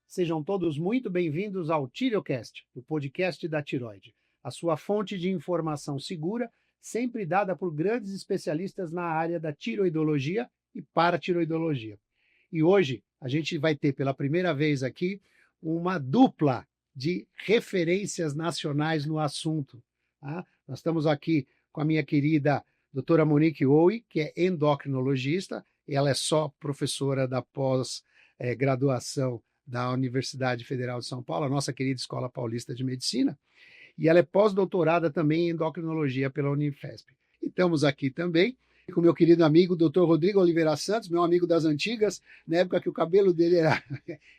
Sejam todos muito bem-vindos ao TireoCast, o podcast da tireoide, a sua fonte de informação segura, sempre dada por grandes especialistas na área da tireoidologia e paratireoidologia. E hoje a gente vai ter pela primeira vez aqui uma dupla de referências nacionais no assunto. Tá? Nós estamos aqui com a minha querida doutora Monique Ooi, que é endocrinologista, ela é só professora da pós-graduação da Universidade Federal de São Paulo, a nossa querida Escola Paulista de Medicina, e ela é pós-doutorada também em endocrinologia pela Unifesp. E estamos aqui também com meu querido amigo, Dr. Rodrigo Oliveira Santos, meu amigo das antigas, na época que o cabelo dele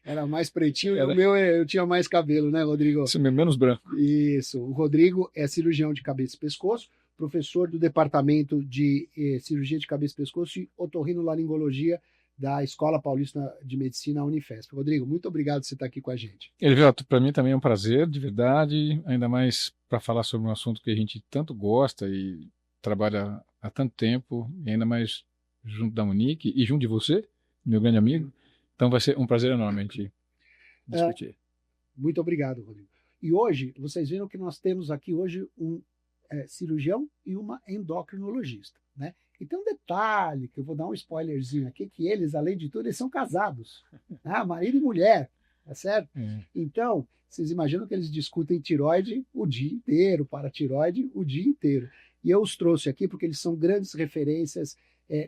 era mais pretinho e o meu eu tinha mais cabelo, né, Rodrigo? Isso mesmo, menos branco. Isso. O Rodrigo é cirurgião de cabeça e pescoço, professor do Departamento de Cirurgia de Cabeça e Pescoço e Otorrinolaringologia da Escola Paulista de Medicina, Unifesp. Rodrigo, muito obrigado por você estar aqui com a gente. Elivelto, para mim também é um prazer, de verdade, ainda mais para falar sobre um assunto que a gente tanto gosta e trabalha há tanto tempo, e ainda mais junto da Monique e junto de você, meu grande amigo. Então vai ser um prazer enorme a gente discutir. Muito obrigado, Rodrigo. E hoje, vocês viram que nós temos aqui hoje um cirurgião e uma endocrinologista, né? E tem um detalhe, que eu vou dar um spoilerzinho aqui, que eles, além de tudo, eles são casados, né? Marido e mulher, tá certo? Então, vocês imaginam que eles discutem tireoide o dia inteiro, paratireoide o dia inteiro. E eu os trouxe aqui porque eles são grandes referências,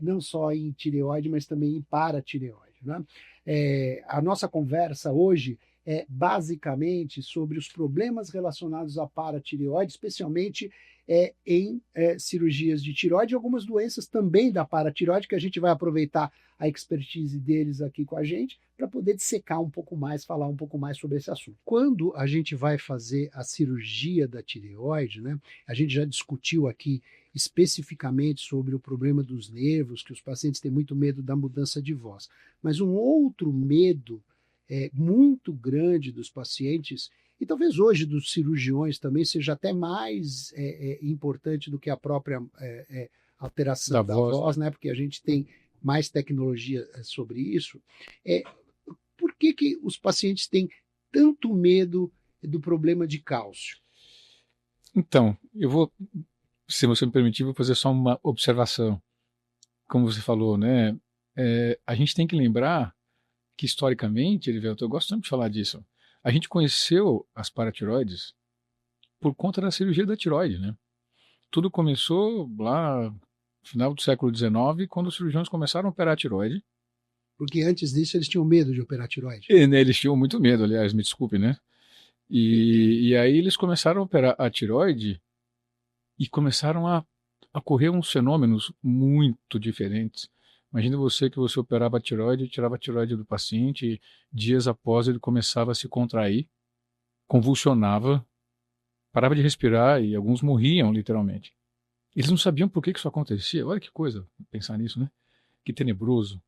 não só em tireoide, mas também em paratireoide, né? A nossa conversa hoje é basicamente sobre os problemas relacionados à paratireoide, especialmente em cirurgias de tireoide e algumas doenças também da paratireoide, que a gente vai aproveitar a expertise deles aqui com a gente para poder dissecar um pouco mais, falar um pouco mais sobre esse assunto. Quando a gente vai fazer a cirurgia da tireoide, né, a gente já discutiu aqui especificamente sobre o problema dos nervos, que os pacientes têm muito medo da mudança de voz. Mas um outro medo muito grande dos pacientes, e talvez hoje dos cirurgiões também seja até mais importante do que a própria alteração da voz, né? Porque a gente tem mais tecnologia sobre isso. Por que os pacientes têm tanto medo do problema de cálcio? Então, eu vou, se você me permitir, vou fazer só uma observação. Como você falou, né? A gente tem que lembrar que historicamente, Elivelto, eu gosto sempre de falar disso, a gente conheceu as paratiroides por conta da cirurgia da tiroide, né? Tudo começou lá no final do século XIX, quando os cirurgiões começaram a operar a tiroide. Porque antes disso eles tinham medo de operar a tiroide. E, né, eles tinham muito medo, aliás, me desculpe, né? E aí eles começaram a operar a tiroide e começaram a ocorrer uns fenômenos muito diferentes. Imagina você que você operava a tireoide, tirava a tireoide do paciente, e dias após ele começava a se contrair, convulsionava, parava de respirar e alguns morriam, literalmente. Eles não sabiam por que isso acontecia. Olha que coisa pensar nisso, né? Que tenebroso.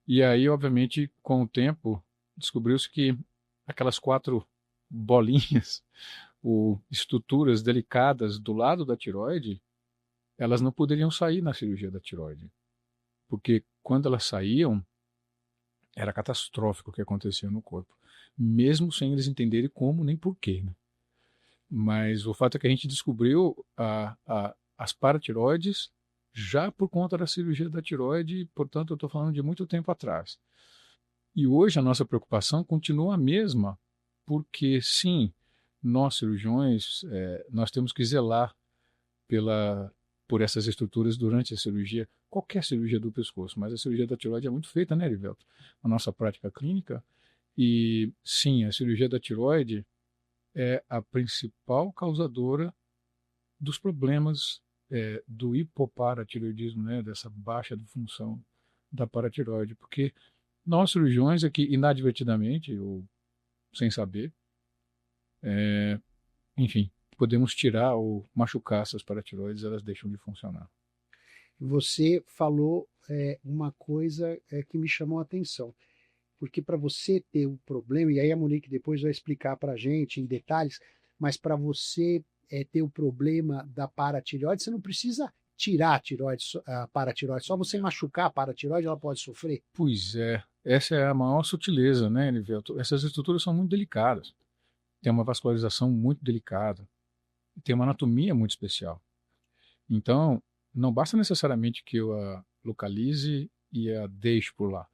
E aí, obviamente, com o tempo, descobriu-se que aquelas 4 bolinhas, ou estruturas delicadas do lado da tireoide, elas não poderiam sair na cirurgia da tireoide. Porque quando elas saíam, era catastrófico o que acontecia no corpo, mesmo sem eles entenderem como nem porquê. Né? Mas o fato é que a gente descobriu as paratiroides já por conta da cirurgia da tireoide, portanto eu estou falando de muito tempo atrás. E hoje a nossa preocupação continua a mesma, porque sim, nós cirurgiões, nós temos que zelar por essas estruturas durante a cirurgia, qualquer cirurgia do pescoço, mas a cirurgia da tireoide é muito feita, né, Erivelto? Na nossa prática clínica. E sim, a cirurgia da tireoide é a principal causadora dos problemas do hipoparatireoidismo, né, dessa baixa de função da paratireoide, porque nós cirurgiões aqui, inadvertidamente, ou sem saber, enfim, podemos tirar ou machucar essas paratiroides, elas deixam de funcionar. Você falou uma coisa que me chamou a atenção, porque para você ter o problema, e aí a Monique depois vai explicar para a gente em detalhes, mas para você ter o problema da paratireoide, você não precisa tirar a paratireoide, só você machucar a paratireoide, ela pode sofrer? Pois é, Essa é a maior sutileza, né, Elivelto? Essas estruturas são muito delicadas. Tem uma vascularização muito delicada. Tem uma anatomia muito especial. Então, não basta necessariamente que eu a localize e a deixe por lá.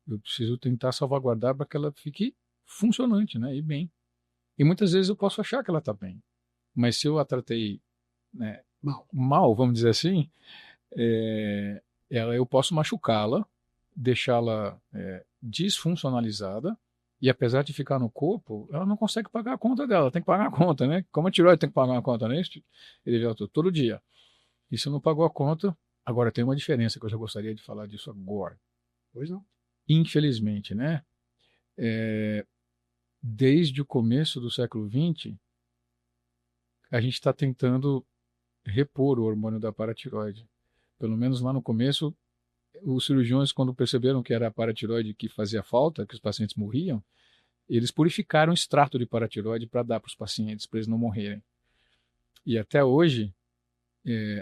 Eu preciso tentar salvaguardar para que ela fique funcionante, né, e bem. E muitas vezes eu posso achar que ela está bem. Mas se eu a tratei, né, mal, vamos dizer assim, eu posso machucá-la, deixá-la disfuncionalizada, e apesar de ficar no corpo, ela não consegue pagar a conta dela, tem que pagar a conta, né? Como a tireoide tem que pagar a conta, né? Ele já todo dia. E se não pagou a conta, agora tem uma diferença que eu já gostaria de falar disso agora. Pois não. Infelizmente, né? Desde o começo do século XX, a gente está tentando repor o hormônio da paratireoide. Pelo menos lá no começo, os cirurgiões, quando perceberam que era a paratireoide que fazia falta, que os pacientes morriam, eles purificaram extrato de paratireoide para dar para os pacientes, para eles não morrerem. E até hoje,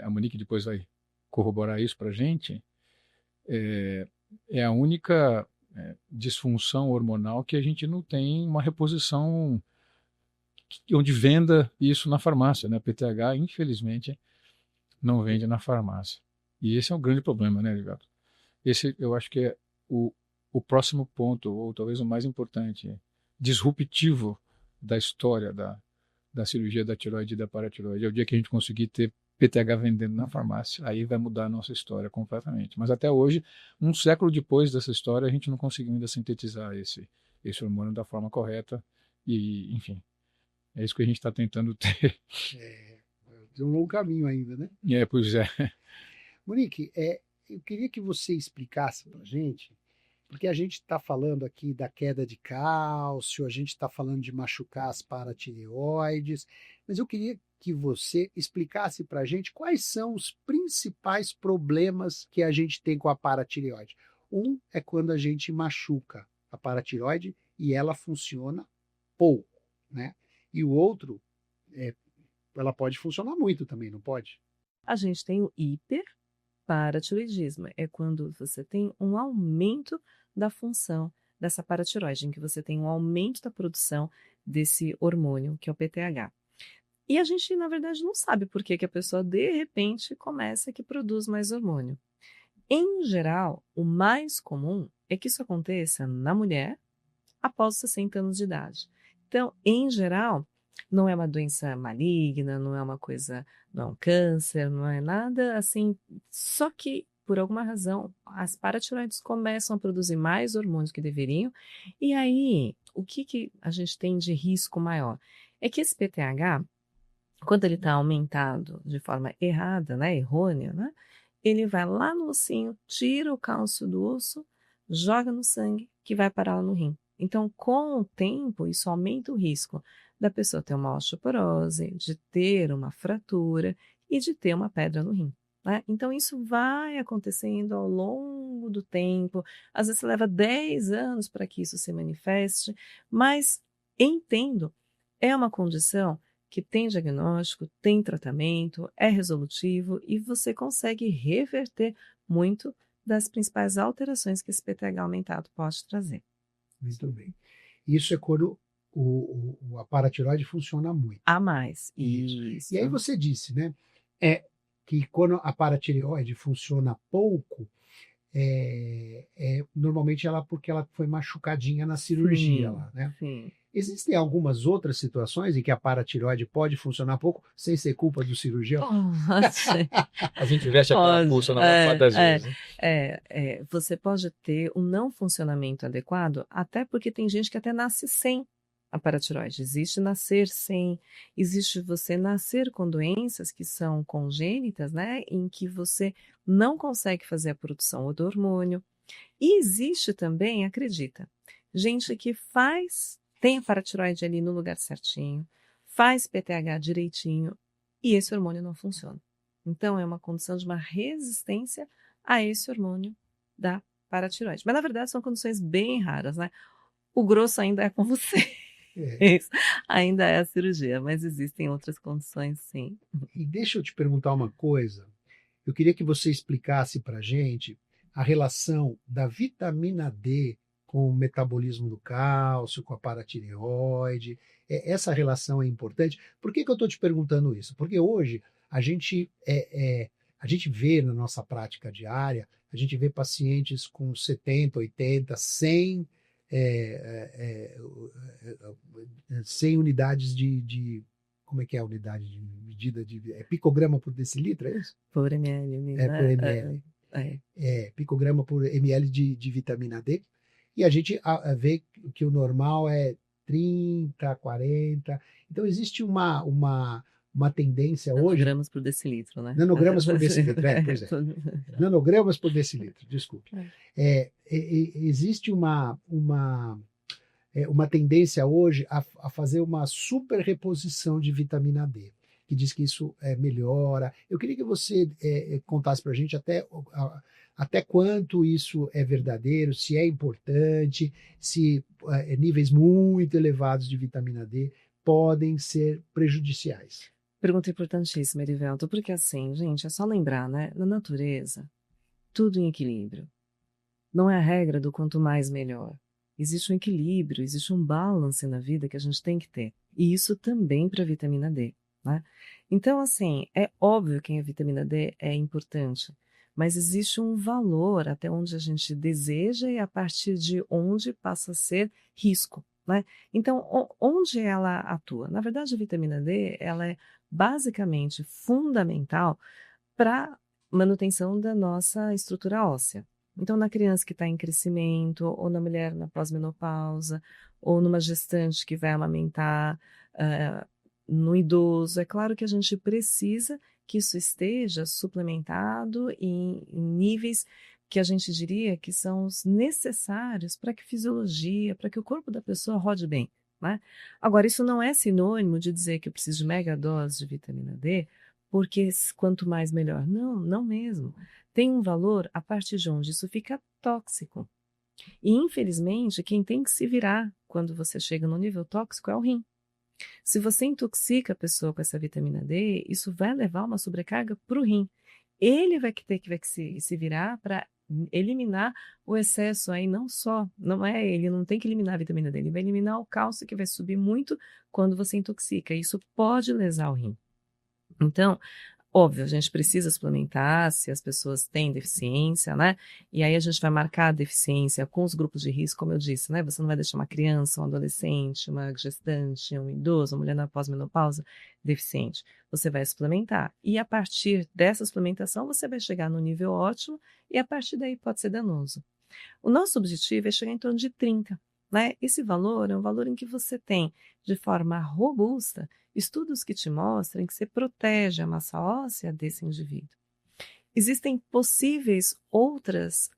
a Monique depois vai corroborar isso para a gente, é a única disfunção hormonal que a gente não tem uma reposição onde venda isso na farmácia, né? PTH, infelizmente, não vende na farmácia. E esse é um grande problema, né, Ricardo? Esse eu acho que é o próximo ponto, ou talvez o mais importante, disruptivo da história da cirurgia da tireoide e da paratireoide. É o dia que a gente conseguir ter PTH vendendo na farmácia, aí vai mudar a nossa história completamente. Mas até hoje, um século depois dessa história, a gente não conseguiu ainda sintetizar esse hormônio da forma correta e, enfim, é isso que a gente está tentando ter. Tem um longo caminho ainda, né? Pois é. Monique, eu queria que você explicasse para a gente, porque a gente está falando aqui da queda de cálcio, a gente está falando de machucar as paratireoides, mas eu queria que você explicasse para a gente quais são os principais problemas que a gente tem com a paratireoide. Um é quando a gente machuca a paratireoide e ela funciona pouco, né? E o outro, ela pode funcionar muito também, não pode? A gente tem o hiperparatiroidismo, é quando você tem um aumento da função dessa paratiroide, em que você tem um aumento da produção desse hormônio, que é o PTH. E a gente, na verdade, não sabe por que a pessoa, de repente, começa que produz mais hormônio. Em geral, o mais comum é que isso aconteça na mulher após os 60 anos de idade. Então, em geral, não é uma doença maligna, não é uma coisa, não é um câncer, não é nada assim. Só que, por alguma razão, as paratireoides começam a produzir mais hormônios que deveriam. E aí, o que a gente tem de risco maior? É que esse PTH, quando ele está aumentado de forma errada, né, errônea, né, ele vai lá no ossinho, tira o cálcio do osso, joga no sangue, que vai parar lá no rim. Então, com o tempo, isso aumenta o risco da pessoa ter uma osteoporose, de ter uma fratura e de ter uma pedra no rim, né? Então, isso vai acontecendo ao longo do tempo. Às vezes leva 10 anos para que isso se manifeste, mas entendo, é uma condição que tem diagnóstico, tem tratamento, é resolutivo e você consegue reverter muito das principais alterações que esse PTH aumentado pode trazer. Muito bem. Isso é quando a paratireoide funciona muito. A mais. Isso. E aí você disse, né, que quando a paratireoide funciona pouco, normalmente porque ela foi machucadinha na cirurgia lá, né? Sim. Existem algumas outras situações em que a paratireoide pode funcionar pouco sem ser culpa do cirurgião? A gente veste aquela pulsa na maior parte das vezes. Você pode ter um não funcionamento adequado, até porque tem gente que até nasce sem a paratireoide. Existe nascer sem, existe você nascer com doenças que são congênitas, né, em que você não consegue fazer a produção do hormônio. E existe também, acredita, gente que tem a paratireoide ali no lugar certinho, faz PTH direitinho e esse hormônio não funciona. Então, é uma condição de uma resistência a esse hormônio da paratireoide. Mas, na verdade, são condições bem raras, né? O grosso ainda é com você. Isso ainda é a cirurgia, mas existem outras condições, sim. E deixa eu te perguntar uma coisa. Eu queria que você explicasse para a gente a relação da vitamina D com o metabolismo do cálcio, com a paratireoide. Essa relação é importante. Por que eu estou te perguntando isso? Porque hoje a gente vê na nossa prática diária, a gente vê pacientes com 70, 80, 100 unidades como é que é a unidade de medida de picograma por decilitro, é isso? Por ml, Por ml. Picograma por ml de vitamina D. E a gente vê que o normal é 30, 40. Então existe uma tendência hoje. Nanogramas por decilitro, né? Nanogramas por decilitro, pois é. Nanogramas por decilitro, desculpe. Existe uma tendência hoje a fazer uma super reposição de vitamina D, que diz que isso melhora. Eu queria que você contasse para a gente até quanto isso é verdadeiro, se é importante, se níveis muito elevados de vitamina D podem ser prejudiciais. Pergunta importantíssima, Erivelto, porque assim, gente, é só lembrar, né? Na natureza, tudo em equilíbrio. Não é a regra do quanto mais melhor. Existe um equilíbrio, existe um balance na vida que a gente tem que ter. E isso também para a vitamina D, né? Então, assim, é óbvio que a vitamina D é importante, mas existe um valor até onde a gente deseja e a partir de onde passa a ser risco, né? Então, onde ela atua? Na verdade, a vitamina D, ela é basicamente fundamental para manutenção da nossa estrutura óssea. Então, na criança que está em crescimento, ou na mulher na pós-menopausa, ou numa gestante que vai amamentar, no idoso, é claro que a gente precisa que isso esteja suplementado em níveis que a gente diria que são os necessários para que fisiologia, para que o corpo da pessoa rode bem, né? Agora, isso não é sinônimo de dizer que eu preciso de mega dose de vitamina D, porque quanto mais melhor. Não, não mesmo. Tem um valor a partir de onde isso fica tóxico. E, infelizmente, quem tem que se virar quando você chega no nível tóxico é o rim. Se você intoxica a pessoa com essa vitamina D, isso vai levar uma sobrecarga para o rim. Ele vai ter que se virar para eliminar o excesso aí, ele não tem que eliminar a vitamina D, ele vai eliminar o cálcio que vai subir muito quando você intoxica. Isso pode lesar o rim. Então, óbvio, a gente precisa suplementar se as pessoas têm deficiência, né? E aí a gente vai marcar a deficiência com os grupos de risco, como eu disse, né? Você não vai deixar uma criança, um adolescente, uma gestante, um idoso, uma mulher na pós-menopausa deficiente. Você vai suplementar. E a partir dessa suplementação, você vai chegar no nível ótimo e a partir daí pode ser danoso. O nosso objetivo é chegar em torno de 30. Né? Esse valor é um valor em que você tem, de forma robusta, estudos que te mostrem que você protege a massa óssea desse indivíduo. Existem possíveis outras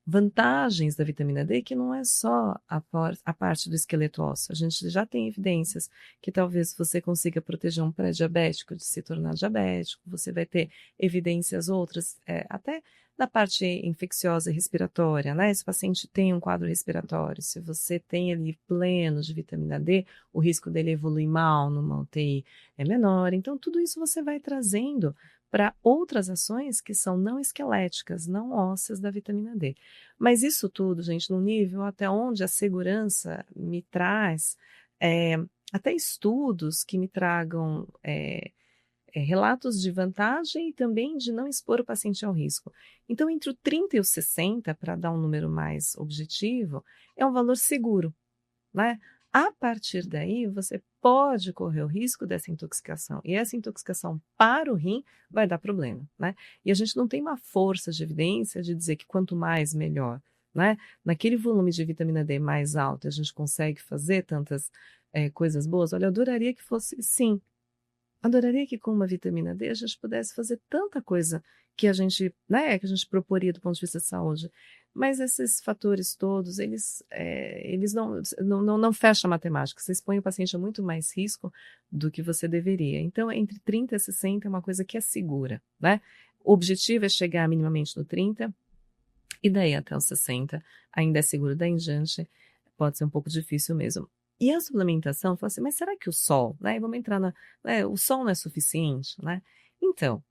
vantagens da vitamina D que não é só a parte do esqueleto ósseo. A gente já tem evidências que talvez você consiga proteger um pré-diabético de se tornar diabético, você vai ter evidências outras, até da parte infecciosa e respiratória, né? Se o paciente tem um quadro respiratório, se você tem ele pleno de vitamina D, o risco dele evoluir mal numa UTI é menor. Então, tudo isso você vai trazendo para outras ações que são não esqueléticas, não ósseas da vitamina D. Mas isso tudo, gente, no nível até onde a segurança me traz, até estudos que me tragam relatos de vantagem e também de não expor o paciente ao risco. Então, entre o 30 e o 60, para dar um número mais objetivo, é um valor seguro, né? A partir daí, você pode correr o risco dessa intoxicação. E essa intoxicação para o rim vai dar problema, né? E a gente não tem uma força de evidência de dizer que quanto mais, melhor, né? Naquele volume de vitamina D mais alto, a gente consegue fazer tantas coisas boas. Olha, eu adoraria que fosse, sim. Adoraria que com uma vitamina D a gente pudesse fazer tanta coisa que a gente, né, que a gente proporia do ponto de vista de saúde. Mas esses fatores todos, eles não fecham a matemática. Você expõe o paciente a muito mais risco do que você deveria. Então, entre 30 e 60 é uma coisa que é segura, né? O objetivo é chegar minimamente no 30 e daí até os 60 ainda é seguro. Daí em diante pode ser um pouco difícil mesmo. E a suplementação, fala assim, mas será que o sol, né? Vamos entrar o sol não é suficiente, né? Então,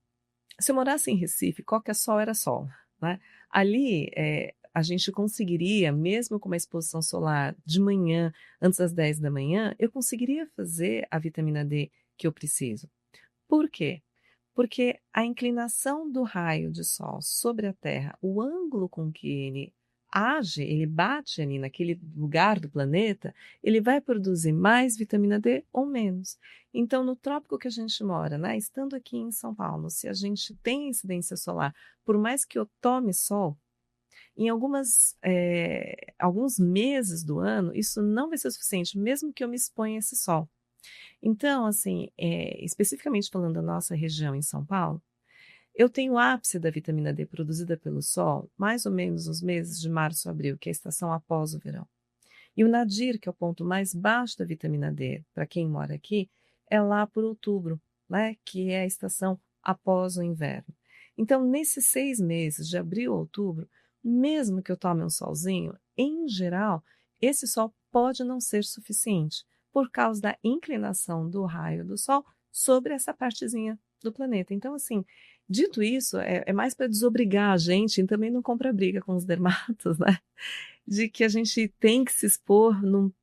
se eu morasse em Recife, qualquer sol era sol. né? Ali, a gente conseguiria, mesmo com uma exposição solar de manhã, antes das 10 da manhã, eu conseguiria fazer a vitamina D que eu preciso. Por quê? Porque a inclinação do raio de sol sobre a Terra, o ângulo com que ele age, ele bate ali naquele lugar do planeta, ele vai produzir mais vitamina D ou menos. Então, no trópico que a gente mora, né, estando aqui em São Paulo, se a gente tem incidência solar, por mais que eu tome sol, em alguns meses do ano, isso não vai ser suficiente, mesmo que eu me exponha a esse sol. Então, assim, especificamente falando da nossa região em São Paulo, eu tenho o ápice da vitamina D produzida pelo sol, mais ou menos nos meses de março a abril, que é a estação após o verão. E o nadir, que é o ponto mais baixo da vitamina D, para quem mora aqui, é lá por outubro, né, que é a estação após o inverno. Então, nesses 6 meses, de abril a outubro, mesmo que eu tome um solzinho, em geral, esse sol pode não ser suficiente, por causa da inclinação do raio do sol sobre essa partezinha do planeta. Então, assim, dito isso, é mais para desobrigar a gente e também não compra briga com os dermatos, né? De que a gente tem que se expor,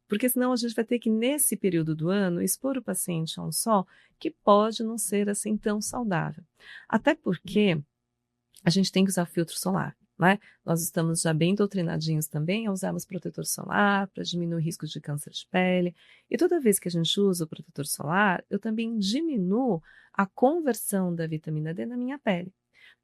porque senão a gente vai ter que, nesse período do ano, expor o paciente a um sol que pode não ser assim tão saudável. Até porque a gente tem que usar filtro solar, né? Nós estamos já bem doutrinadinhos também a usarmos protetor solar para diminuir o risco de câncer de pele. E toda vez que a gente usa o protetor solar, eu também diminuo a conversão da vitamina D na minha pele.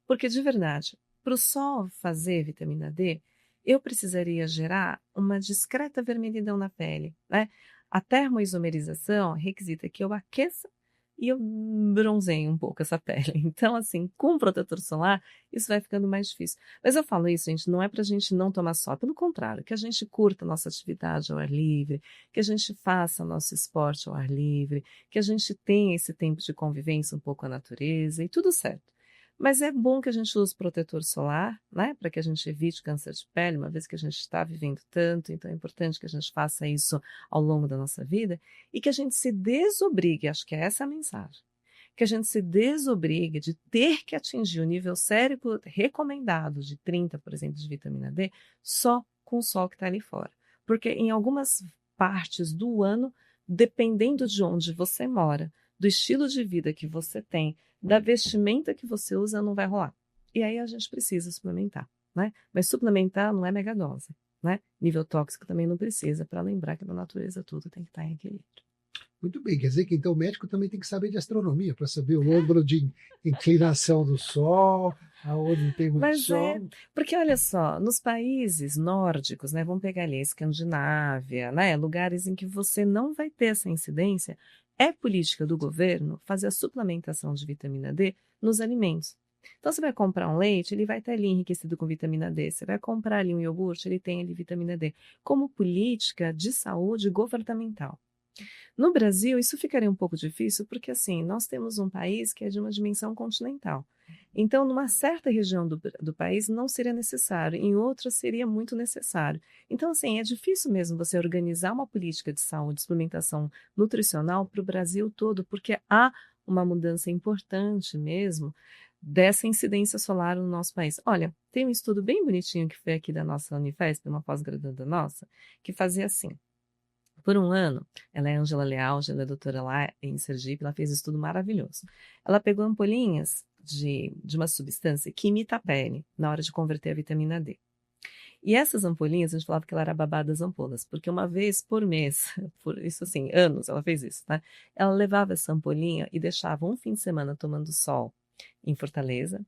Porque, de verdade, para o sol fazer vitamina D, eu precisaria gerar uma discreta vermelhidão na pele, né? A termoisomerização requisita que eu aqueça e eu bronzeie um pouco essa pele. Então, assim, com protetor solar, isso vai ficando mais difícil. Mas eu falo isso, gente, não é para a gente não tomar sol. Pelo contrário, que a gente curta a nossa atividade ao ar livre, que a gente faça nosso esporte ao ar livre, que a gente tenha esse tempo de convivência um pouco com a natureza e tudo certo. Mas é bom que a gente use protetor solar, né? Para que a gente evite câncer de pele, uma vez que a gente está vivendo tanto, então é importante que a gente faça isso ao longo da nossa vida e que a gente se desobrigue, acho que é essa a mensagem, que a gente se desobrigue de ter que atingir o nível cérebro recomendado de 30, por exemplo, de vitamina D, só com o sol que está ali fora. Porque em algumas partes do ano, dependendo de onde você mora, do estilo de vida que você tem, da vestimenta que você usa, não vai rolar. E aí a gente precisa suplementar, né? Mas suplementar não é megadose, né? Nível tóxico também não precisa, para lembrar que na natureza tudo tem que estar em equilíbrio. Muito bem, quer dizer que então o médico também tem que saber de astronomia para saber o ângulo de inclinação do Sol, aonde tem muito sol. Porque olha só, nos países nórdicos, né, vamos pegar ali a Escandinávia, né, lugares em que você não vai ter essa incidência, é política do governo fazer a suplementação de vitamina D nos alimentos. Então, você vai comprar um leite, ele vai estar ali enriquecido com vitamina D. Você vai comprar ali um iogurte, ele tem ali vitamina D. Como política de saúde governamental. No Brasil, isso ficaria um pouco difícil porque, assim, nós temos um país que é de uma dimensão continental. Então, numa certa região do país não seria necessário, em outras seria muito necessário. Então, assim, é difícil mesmo você organizar uma política de saúde, suplementação nutricional para o Brasil todo, porque há uma mudança importante mesmo dessa incidência solar no nosso país. Olha, tem um estudo bem bonitinho que foi aqui da nossa Unifesp, uma pós-graduanda nossa, que fazia assim. Por um ano, ela é Ângela Leal, ela é doutora lá em Sergipe, ela fez um estudo maravilhoso. Ela pegou ampolinhas de uma substância que imita a pele na hora de converter a vitamina D. E essas ampolinhas, a gente falava que ela era babá das ampolas, porque uma vez por mês, por isso assim, anos ela fez isso, tá? Ela levava essa ampolinha e deixava um fim de semana tomando sol em Fortaleza,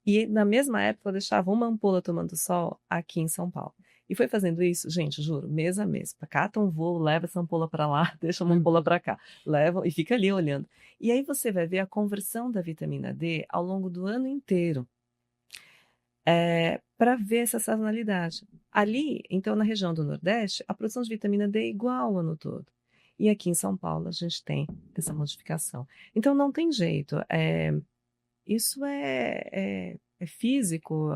e na mesma época ela deixava uma ampola tomando sol aqui em São Paulo. E foi fazendo isso, gente, juro, mês a mês. Cata um voo, leva essa ampola para lá, deixa uma ampola para cá. Leva e fica ali olhando. E aí você vai ver a conversão da vitamina D ao longo do ano inteiro. Para ver essa sazonalidade. Ali, então, na região do Nordeste, a produção de vitamina D é igual o ano todo. E aqui em São Paulo a gente tem essa modificação. Então não tem jeito. Isso é físico,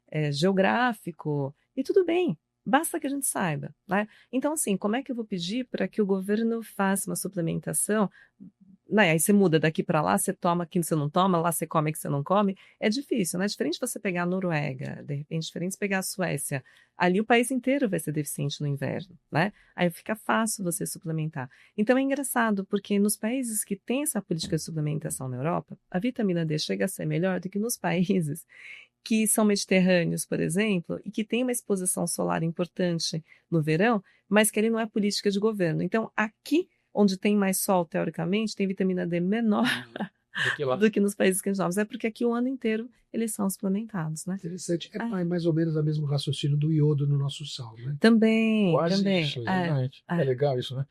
é geográfico, e tudo bem, basta que a gente saiba, né? Então, assim, como é que eu vou pedir para que o governo faça uma suplementação né, aí você muda daqui para lá, você toma aqui, você não toma, lá você come, aqui você não come, é difícil, né? Diferente você pegar a Noruega, de repente, diferente você pegar a Suécia, ali o país inteiro vai ser deficiente no inverno, né? Aí fica fácil você suplementar. Então é engraçado, porque nos países que têm essa política de suplementação na Europa, a vitamina D chega a ser melhor do que nos países que são mediterrâneos, por exemplo, e que têm uma exposição solar importante no verão, mas que ali não é política de governo. Então, aqui, onde tem mais sol, teoricamente, tem vitamina D menor do que nos países escandinavos. É porque aqui o ano inteiro eles são suplementados, né? Interessante. É mais ou menos o mesmo raciocínio do iodo no nosso sal, né? Também, Quase também. isso, exatamente. É legal isso, né?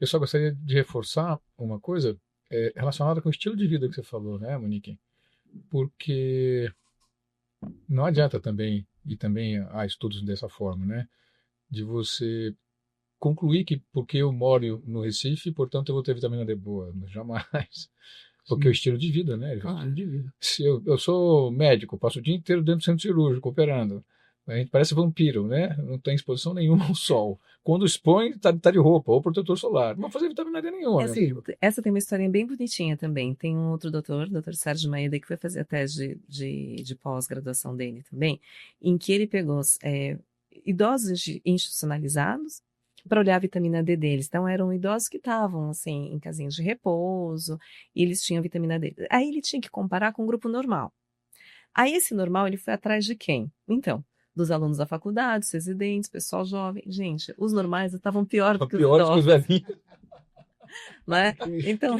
Eu só gostaria de reforçar uma coisa relacionada com o estilo de vida que você falou, né, Monique? Porque não adianta também, e também há estudos dessa forma, né? De você concluir que porque eu moro no Recife, portanto eu vou ter vitamina D boa. Jamais. Porque é o estilo de vida, né? Estilo de vida. Se eu sou médico, passo o dia inteiro dentro do centro cirúrgico, operando. A gente parece vampiro, né? Não tem exposição nenhuma ao sol. Quando expõe, tá de roupa, ou protetor solar. Não vai fazer vitamina D nenhuma. Essa tem uma historinha bem bonitinha também. Tem um outro doutor Sérgio Maeda, que foi fazer a tese de pós-graduação dele também, em que ele pegou idosos institucionalizados para olhar a vitamina D deles. Então, eram idosos que estavam, assim, em casinhas de repouso, e eles tinham vitamina D. Aí ele tinha que comparar com o grupo normal. Aí esse normal, ele foi atrás de quem? Então, dos alunos da faculdade, os residentes, pessoal jovem. Gente, os normais estavam pior do que os idosos. Que os velhinhos. Né? Então,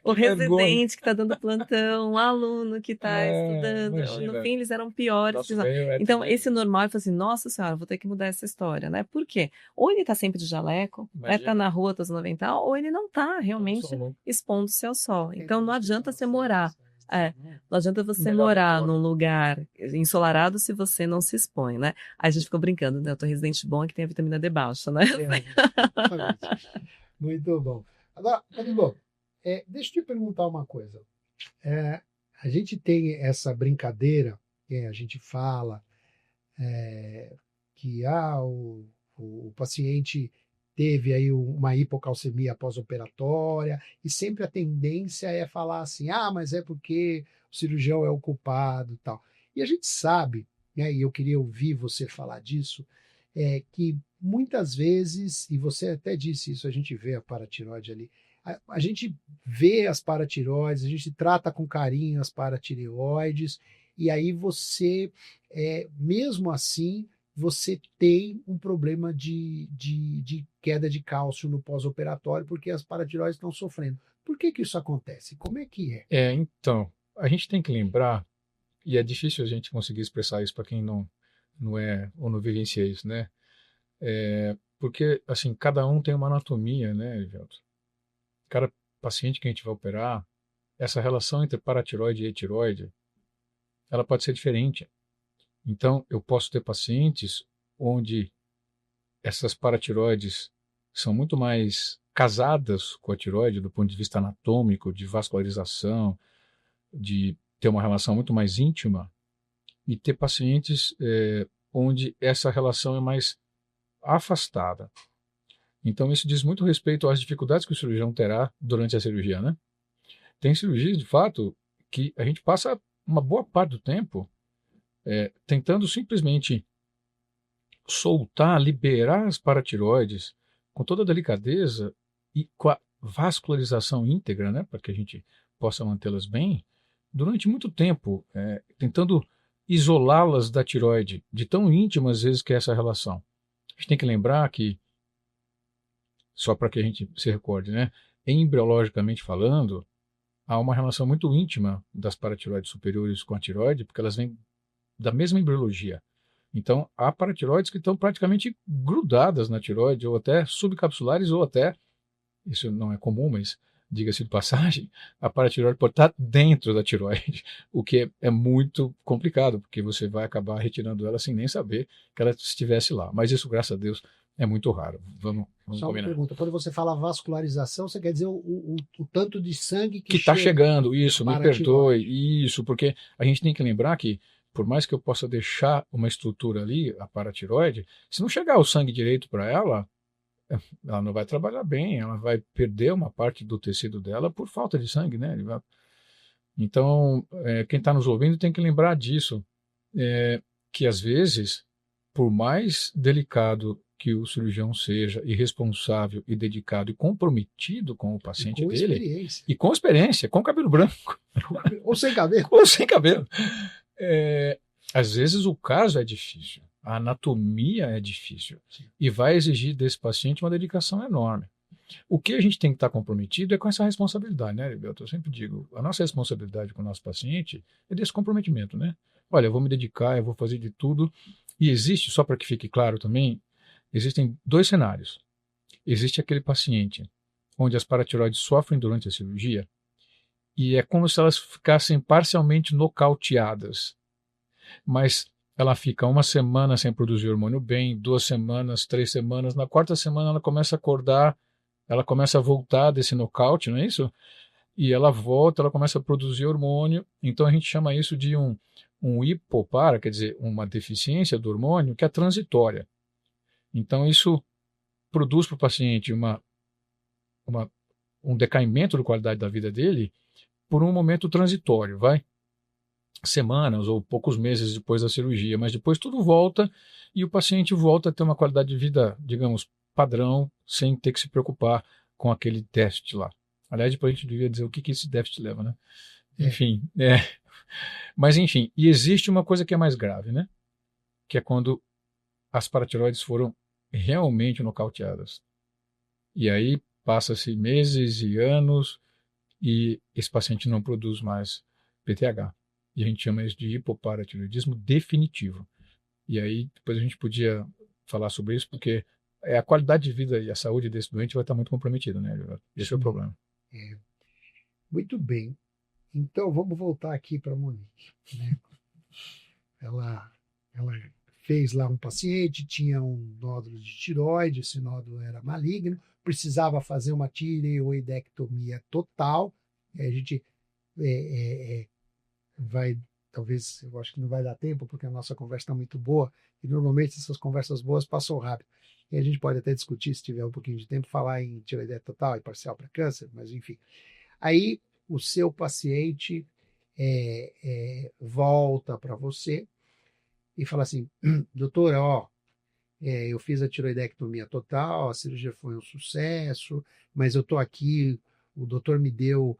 o residente que está dando plantão, o aluno que está estudando, imagina. No fim eles eram piores. Então, esse normal, eu falei assim, nossa senhora, vou ter que mudar essa história, né? Por quê? Ou ele está sempre de jaleco, está na rua, está usando avental, ou ele não está realmente expondo-se ao sol. Então, não adianta você morar. Não adianta você morar num lugar ensolarado se você não se expõe, né? Aí a gente ficou brincando, né? Eu tô residente bom que tem a vitamina D baixa, né? Muito bom. Agora, bom, deixa eu te perguntar uma coisa. A gente tem essa brincadeira, a gente fala que o paciente teve aí uma hipocalcemia pós-operatória, e sempre a tendência é falar assim, mas é porque o cirurgião é o culpado e tal. E a gente sabe, né, e eu queria ouvir você falar disso, que muitas vezes, e você até disse isso, a gente vê a paratireoide ali, a gente vê as paratireoides, a gente trata com carinho as paratireoides, e aí você, mesmo assim, você tem um problema de queda de cálcio no pós-operatório, porque as paratireoides estão sofrendo. Por que isso acontece? Como é que é? Então, a gente tem que lembrar, e é difícil a gente conseguir expressar isso para quem não é ou não vivencia isso, né? Porque, assim, cada um tem uma anatomia, né, Evelto? Cada paciente que a gente vai operar, essa relação entre paratireoide e tireoide, ela pode ser diferente. Então, eu posso ter pacientes onde essas paratireoides são muito mais casadas com a tireoide do ponto de vista anatômico, de vascularização, de ter uma relação muito mais íntima, e ter pacientes onde essa relação é mais afastada. Então, isso diz muito respeito às dificuldades que o cirurgião terá durante a cirurgia, né? Tem cirurgias, de fato, que a gente passa uma boa parte do tempo tentando simplesmente soltar, liberar as paratireoides com toda a delicadeza e com a vascularização íntegra, né, para que a gente possa mantê-las bem, durante muito tempo, tentando isolá-las da tireoide, de tão íntima às vezes que é essa relação. A gente tem que lembrar que, só para que a gente se recorde, né, embriologicamente falando, há uma relação muito íntima das paratireoides superiores com a tireoide, porque elas vêm da mesma embriologia. Então, há paratireoides que estão praticamente grudadas na tireoide, ou até subcapsulares, ou até, isso não é comum, mas diga-se de passagem, a paratireoide pode estar dentro da tireoide, o que é muito complicado, porque você vai acabar retirando ela sem nem saber que ela estivesse lá. Mas isso, graças a Deus, é muito raro. Vamos Só combinar. Uma pergunta, quando você fala vascularização, você quer dizer o tanto de sangue que está chegando, isso, me perdoe, tireoide. Isso, porque a gente tem que lembrar que, por mais que eu possa deixar uma estrutura ali, a paratireoide, se não chegar o sangue direito para ela, ela não vai trabalhar bem, ela vai perder uma parte do tecido dela por falta de sangue, né? Então, quem está nos ouvindo tem que lembrar disso, que às vezes, por mais delicado que o cirurgião seja, e responsável, e dedicado, e comprometido com o paciente dele, experiência. e com experiência, com cabelo branco, ou sem cabelo, ou sem cabelo, às vezes o caso é difícil, a anatomia é difícil, e vai exigir desse paciente uma dedicação enorme. O que a gente tem que estar comprometido é com essa responsabilidade, né, Heriberto? Eu sempre digo, a nossa responsabilidade com o nosso paciente é desse comprometimento, né? Olha, eu vou me dedicar, eu vou fazer de tudo. E existe, só para que fique claro também, existem 2 cenários. Existe aquele paciente onde as paratireoides sofrem durante a cirurgia e é como se elas ficassem parcialmente nocauteadas, mas ela fica 1 semana sem produzir hormônio bem, 2 semanas, 3 semanas, na 4ª semana ela começa a acordar, ela começa a voltar desse nocaute, não é isso? E ela volta, ela começa a produzir hormônio, então a gente chama isso de um hipopara, quer dizer, uma deficiência do hormônio que é transitória. Então isso produz para o paciente um decaimento da qualidade da vida dele por um momento transitório, vai? Semanas ou poucos meses depois da cirurgia, mas depois tudo volta e o paciente volta a ter uma qualidade de vida, digamos, padrão, sem ter que se preocupar com aquele déficit lá. Aliás, depois a gente devia dizer o que esse déficit leva, né? Enfim, mas enfim, e existe uma coisa que é mais grave, né? Que é quando as paratireoides foram realmente nocauteadas. E aí passa-se meses e anos e esse paciente não produz mais PTH. E a gente chama isso de hipoparatireoidismo definitivo. E aí depois a gente podia falar sobre isso, porque a qualidade de vida e a saúde desse doente vai estar muito comprometida, né? Esse é o problema. Muito bem. Então vamos voltar aqui para a Monique, né? Ela fez lá um paciente, tinha um nódulo de tireoide, esse nódulo era maligno, precisava fazer uma tireoidectomia total. A gente vai, talvez, eu acho que não vai dar tempo, porque a nossa conversa está muito boa, e normalmente essas conversas boas passam rápido. E a gente pode até discutir, se tiver um pouquinho de tempo, falar em tireoidectomia total e parcial para câncer, mas enfim. Aí o seu paciente volta para você e fala assim, doutora, eu fiz a tireoidectomia total, a cirurgia foi um sucesso, mas eu estou aqui, o doutor me deu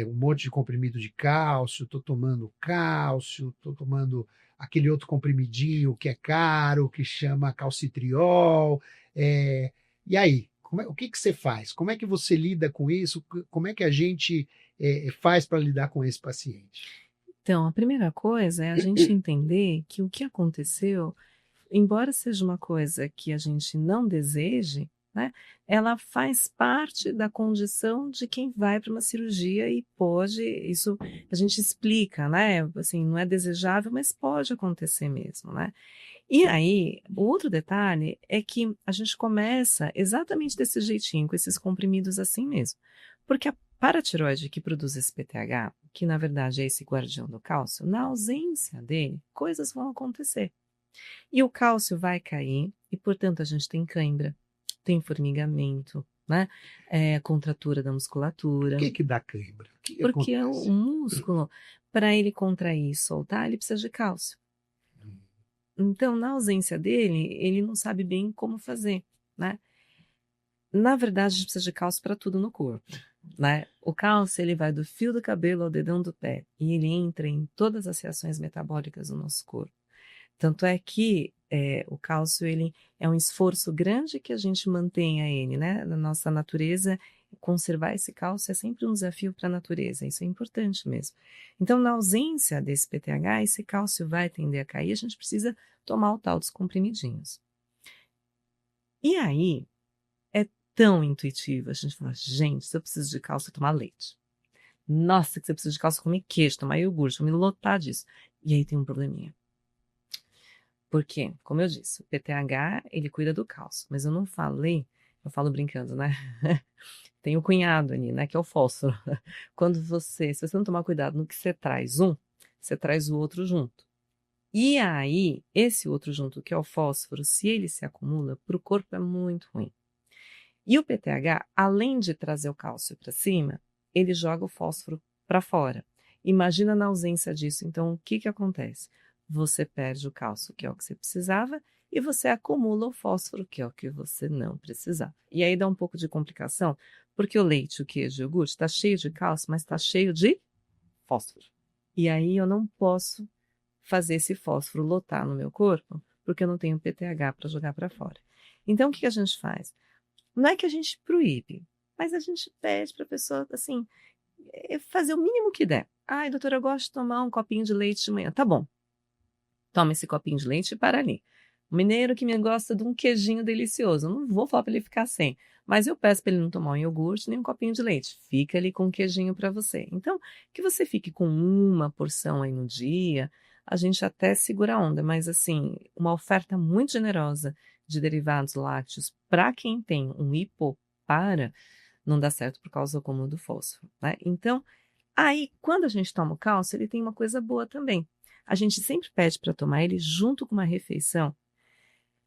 um monte de comprimido de cálcio, estou tomando cálcio, estou tomando aquele outro comprimidinho que é caro, que chama calcitriol. E aí, o que você faz? Como é que você lida com isso? Como é que a gente faz para lidar com esse paciente? Então, a primeira coisa é a gente entender que o que aconteceu, embora seja uma coisa que a gente não deseje, né, ela faz parte da condição de quem vai para uma cirurgia e pode, isso a gente explica, né, assim, não é desejável, mas pode acontecer mesmo, né. E aí, o outro detalhe é que a gente começa exatamente desse jeitinho, com esses comprimidos assim mesmo, porque a paratireoide que produz esse PTH, que na verdade é esse guardião do cálcio, na ausência dele, coisas vão acontecer. E o cálcio vai cair e, portanto, a gente tem cãibra, tem formigamento, né? Contratura da musculatura. O que dá cãibra? Porque o músculo, para ele contrair e soltar, ele precisa de cálcio. Então, na ausência dele, ele não sabe bem como fazer, né? Na verdade, a gente precisa de cálcio para tudo no corpo, né? O cálcio, ele vai do fio do cabelo ao dedão do pé e ele entra em todas as reações metabólicas do nosso corpo. Tanto é que o cálcio, ele é um esforço grande que a gente mantenha ele, né? Na nossa natureza, conservar esse cálcio é sempre um desafio para a natureza, isso é importante mesmo. Então, na ausência desse PTH, esse cálcio vai tender a cair, a gente precisa tomar o tal dos comprimidinhos. E aí, é tão intuitivo, a gente fala, gente, se eu preciso de cálcio, tomar leite. Nossa, que você precisa de cálcio, comer queijo, tomar iogurte, vou me lotar disso. E aí tem um probleminha. Porque, como eu disse, o PTH, ele cuida do cálcio, mas eu não falei, eu falo brincando, né? Tem o cunhado ali, né, que é o fósforo. Se você não tomar cuidado no que você traz você traz o outro junto. E aí, esse outro junto, que é o fósforo, se ele se acumula, para o corpo é muito ruim. E o PTH, além de trazer o cálcio para cima, ele joga o fósforo para fora. Imagina na ausência disso. Então, o que acontece? Você perde o cálcio, que é o que você precisava, e você acumula o fósforo, que é o que você não precisava. E aí dá um pouco de complicação, porque o leite, o queijo e o iogurte está cheio de cálcio, mas está cheio de fósforo. E aí eu não posso fazer esse fósforo lotar no meu corpo, porque eu não tenho PTH para jogar para fora. Então, o que a gente faz? Não é que a gente proíbe, mas a gente pede para a pessoa, assim, fazer o mínimo que der. Ai, doutora, eu gosto de tomar um copinho de leite de manhã. Tá bom. Toma esse copinho de leite e para ali. O mineiro que me gosta de um queijinho delicioso. Eu não vou falar para ele ficar sem, mas eu peço para ele não tomar um iogurte nem um copinho de leite. Fica ali com um queijinho para você. Então, que você fique com uma porção aí no dia, a gente até segura a onda, mas assim, uma oferta muito generosa de derivados lácteos para quem tem um hipopara, não dá certo por causa do acúmulo do fósforo, né? Então, aí, quando a gente toma o cálcio, ele tem uma coisa boa também. A gente sempre pede para tomar ele junto com uma refeição,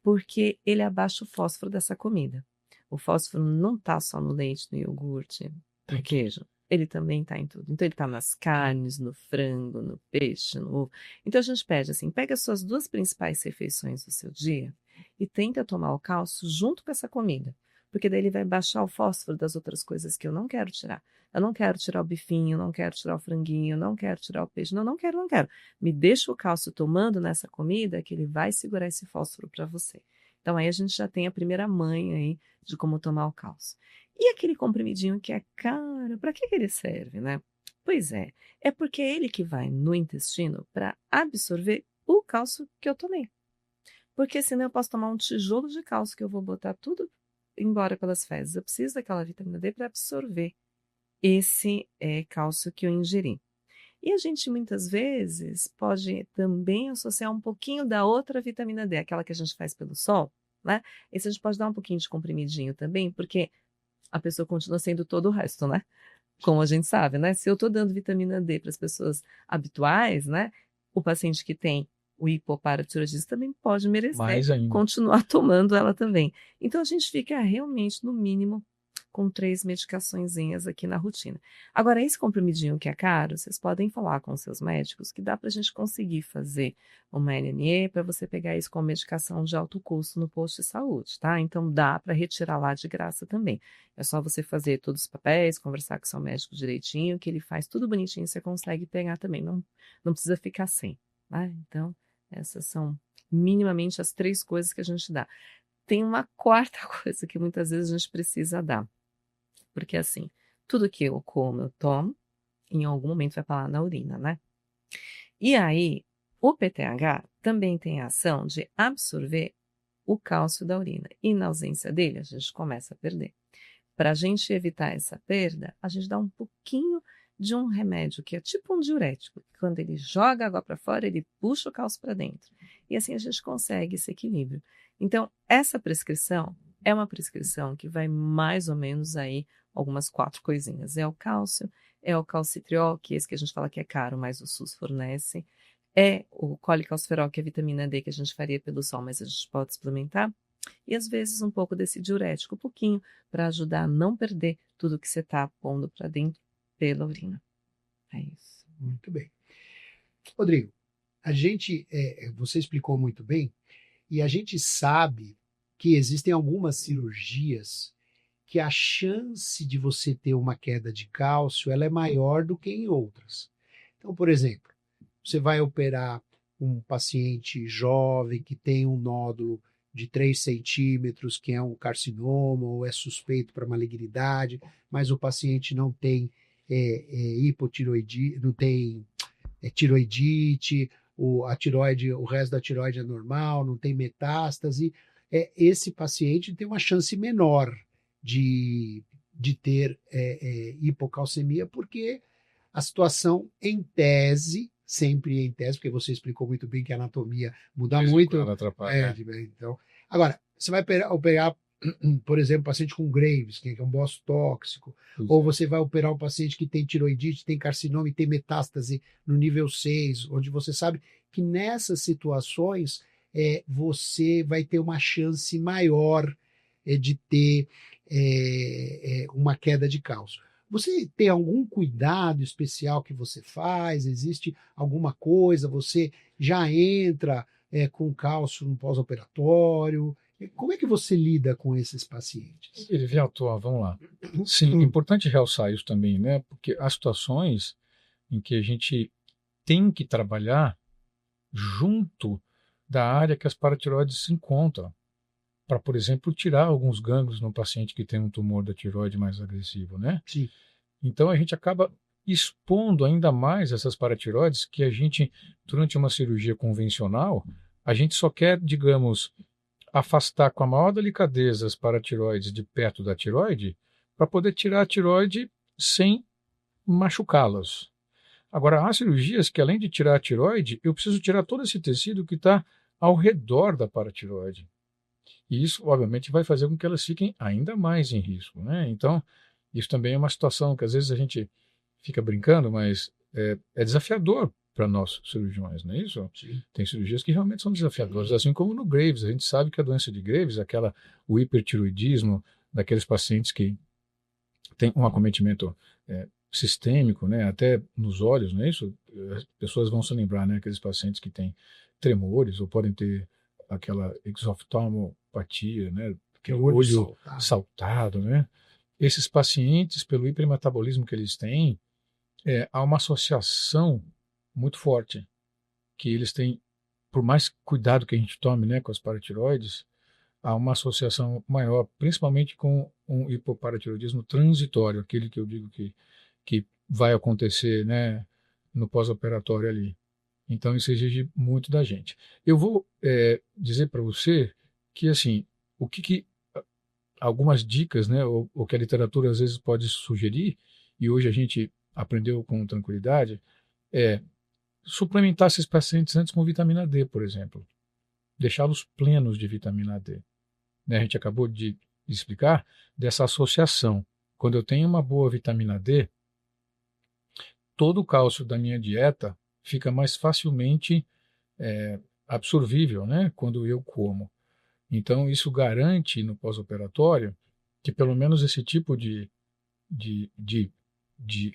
porque ele abaixa o fósforo dessa comida. O fósforo não está só no leite, no iogurte, no queijo. Ele também está em tudo. Então, ele está nas carnes, no frango, no peixe, no ovo. Então, a gente pede assim, pega as suas 2 principais refeições do seu dia e tenta tomar o cálcio junto com essa comida. Porque daí ele vai baixar o fósforo das outras coisas que eu não quero tirar. Eu não quero tirar o bifinho, não quero tirar o franguinho, não quero tirar o peixe. Não quero. Me deixa o cálcio tomando nessa comida que ele vai segurar esse fósforo para você. Então, aí a gente já tem a primeira manha aí de como tomar o cálcio. E aquele comprimidinho que é caro, para que ele serve, né? Pois é porque é ele que vai no intestino para absorver o cálcio que eu tomei. Porque senão eu posso tomar um tijolo de cálcio que eu vou botar tudo embora pelas fezes. Eu preciso daquela vitamina D para absorver esse cálcio que eu ingeri. E a gente muitas vezes pode também associar um pouquinho da outra vitamina D, aquela que a gente faz pelo sol, né? Esse a gente pode dar um pouquinho de comprimidinho também, porque a pessoa continua sendo todo o resto, né? Como a gente sabe, né? Se eu estou dando vitamina D para as pessoas habituais, né? O paciente que tem o hipoparatiroidismo também pode merecer continuar tomando ela também. Então, a gente fica realmente, no mínimo, com 3 medicaçõezinhas aqui na rotina. Agora, esse comprimidinho que é caro, vocês podem falar com os seus médicos que dá para a gente conseguir fazer uma NME para você pegar isso com medicação de alto custo no posto de saúde, tá? Então, dá para retirar lá de graça também. É só você fazer todos os papéis, conversar com o seu médico direitinho, que ele faz tudo bonitinho, você consegue pegar também. Não precisa ficar sem, né? Então, essas são minimamente as 3 coisas que a gente dá. Tem uma 4ª coisa que muitas vezes a gente precisa dar. Porque assim, tudo que eu como, eu tomo, em algum momento vai parar na urina, né? E aí, o PTH também tem a ação de absorver o cálcio da urina. E na ausência dele, a gente começa a perder. Para a gente evitar essa perda, a gente dá um pouquinho de um remédio que é tipo um diurético. Quando ele joga água para fora, ele puxa o cálcio para dentro. E assim a gente consegue esse equilíbrio. Então, essa prescrição é uma prescrição que vai mais ou menos aí algumas 4 coisinhas. É o cálcio, é o calcitriol, que é esse que a gente fala que é caro, mas o SUS fornece. É o colicalciferol, que é a vitamina D que a gente faria pelo sol, mas a gente pode suplementar. E às vezes um pouco desse diurético, um pouquinho, para ajudar a não perder tudo que você está pondo para dentro pela urina. É isso. Muito bem. Rodrigo, você explicou muito bem, e a gente sabe que existem algumas cirurgias que a chance de você ter uma queda de cálcio ela é maior do que em outras. Então, por exemplo, você vai operar um paciente jovem que tem um nódulo de 3 centímetros, que é um carcinoma ou é suspeito para malignidade, mas o paciente não tem hipotiroidite, não tem tiroidite, a tiroide, o resto da tiroide é normal, não tem metástase. Esse paciente tem uma chance menor de ter hipocalcemia, porque a situação, em tese, sempre em tese, porque você explicou muito bem que a anatomia muda muito. Então, agora, você vai operar, por exemplo, paciente com Graves, que é um bócio tóxico, ou você vai operar um paciente que tem tiroidite, tem carcinoma e tem metástase no nível 6, onde você sabe que nessas situações você vai ter uma chance maior de ter uma queda de cálcio. Você tem algum cuidado especial que você faz? Existe alguma coisa? Você já entra com cálcio no pós-operatório? Como é que você lida com esses pacientes? Elivelto, vamos lá. Sim, é importante realçar isso também, né? Porque há situações em que a gente tem que trabalhar junto da área que as paratiroides se encontram, para, por exemplo, tirar alguns gânglios no paciente que tem um tumor da tiroide mais agressivo, né? Sim. Então a gente acaba expondo ainda mais essas paratiroides que a gente, durante uma cirurgia convencional, a gente só quer, digamos, afastar com a maior delicadeza as paratiroides de perto da tiroide para poder tirar a tiroide sem machucá-las. Agora, há cirurgias que, além de tirar a tiroide, eu preciso tirar todo esse tecido que está ao redor da paratiroide. E isso, obviamente, vai fazer com que elas fiquem ainda mais em risco, né? Então, isso também é uma situação que às vezes a gente fica brincando, mas é desafiador para nós cirurgiões, não é isso? Sim. Tem cirurgias que realmente são desafiadoras, assim como no Graves. A gente sabe que a doença de Graves, o hipertiroidismo daqueles pacientes que têm um acometimento sistêmico, né, até nos olhos, não é isso? As pessoas vão se lembrar, né, aqueles pacientes que têm tremores ou podem ter aquela exoftalmopatia, né, que é o olho saltado, né? Esses pacientes, pelo hipermetabolismo que eles têm, há uma associação muito forte que eles têm, por mais cuidado que a gente tome, né, com as paratiroides, há uma associação maior, principalmente com um hipoparatiroidismo transitório, aquele que eu digo que vai acontecer, né, no pós-operatório ali. Então, isso exige muito da gente. Eu vou dizer para você que, assim, algumas dicas, né, o que a literatura às vezes pode sugerir, e hoje a gente aprendeu com tranquilidade, é suplementar esses pacientes antes com vitamina D, por exemplo. Deixá-los plenos de vitamina D. Né, a gente acabou de explicar dessa associação. Quando eu tenho uma boa vitamina D, todo o cálcio da minha dieta fica mais facilmente absorvível, né, quando eu como. Então, isso garante no pós-operatório que pelo menos esse tipo de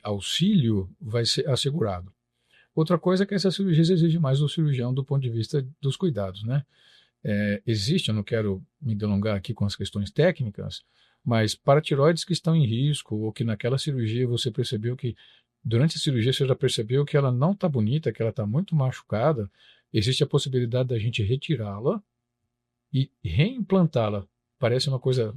auxílio vai ser assegurado. Outra coisa é que essa cirurgia exige mais do cirurgião do ponto de vista dos cuidados, né? Existe, eu não quero me delongar aqui com as questões técnicas, mas paratiroides que estão em risco ou que naquela cirurgia você percebeu que, durante a cirurgia você já percebeu que ela não está bonita, que ela está muito machucada, existe a possibilidade da gente retirá-la e reimplantá-la. Parece uma coisa,